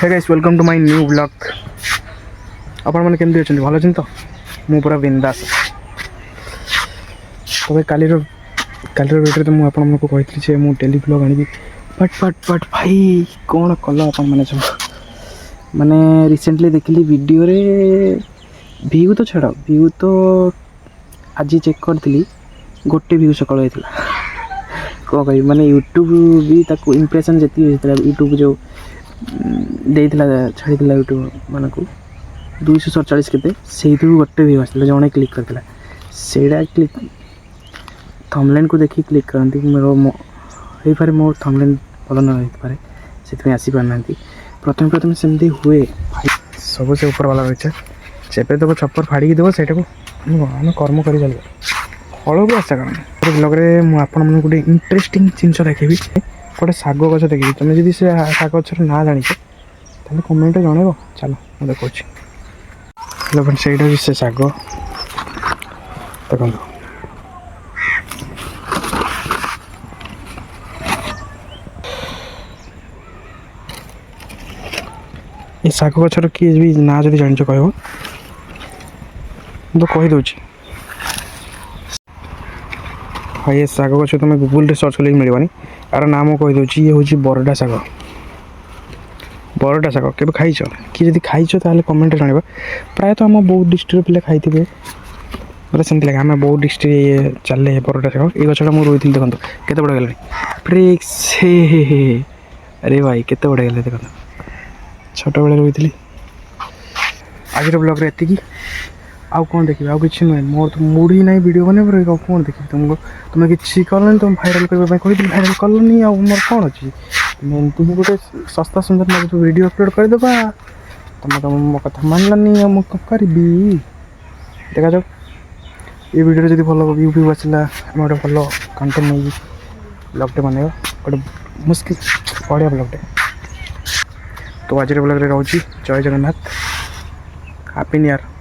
Hey guys welcome to my new blog. आपण मैंने केमती अच्छा भल अच्छे तो मु पूरा बिंदास। तबे कालीर वीडियो तो मुझे आपको कही मुझे डेली ब्लॉग आनी बट भाई कौन कल अपन मैंने सब माने रिसेंटली देखली वीडियो रे व्यू तो छाड़ व्यू तो आज चेक करी गोटे व्यू सकाल होता कौन कह माने यूट्यूब भी ताको इम्प्रेशन जी यूट्यूब जो देता छाड़ी यूट्यूब मान को 247 के गोटे व्यू आसला जड़े क्लिक करता से क्लिक थंबनेल को देखिए क्लिक करती मोर हो पारे मो थंबनेल भल न हो पारे से आसी पारना प्रथम सेमती हुए सब से ऊपर वाला रही चेपे देव चपर फाड़ी देव से आम कर्म कर चल फल को आशा कर ब्लॉग मुझे गोटे इंटरेस्टिंग जिनस देखी गोटे शाग गच देखी तुम जब से शाग गचर ना जाच तो कमेंट जनइब चलो मुझे देखा से शाग देखो ये शाग गचर किए भी ना जब जान कह तो कहीदे हाँ ये शाग गच तुम गूगल सर्च कले मिलवानी यार नाम कहीदे ये हूँ बरडा शाग के खाइच कि जब खाइच तो कमेंट जानवा प्रायतः आम बहुत डिस्ट्रिक्ट पिला खाई मतलब सेमती लगे आम बहुत डिस्ट्रिक्ट चले बरडा शाग ये गचटा मुझे रोई देखो केते बड़ा गलानी ट्रिक्स अरे भाई केते बड़ा गले देखो छोट बेले रोई आज ब्लॉग रे एति आउ कौन देखिए आउ कि नुहे मोर तो मूड ही ना वीडियो बने कौन देखिए तुमको तुम कि कलनि तुम भाइराल करने कही भाइराल कलनि आ मोर कौन अच्छी तुम गोटे सस्ता सुंदर ना जो वीडियो अपलोड करदेबा तुम मो कथा मानलानी मुझे करी देखा जाओ ये वीडियो जब भल व्यू व्यू आसला आम गोटे भल कंटेंट नहीं ब्लॉगटे बनेगा गोटे मुस्किल बढ़िया ब्लॉगटे तो आज ब्लॉग रे रोची जय जगन्नाथ हैप्पी न्यू ईयर।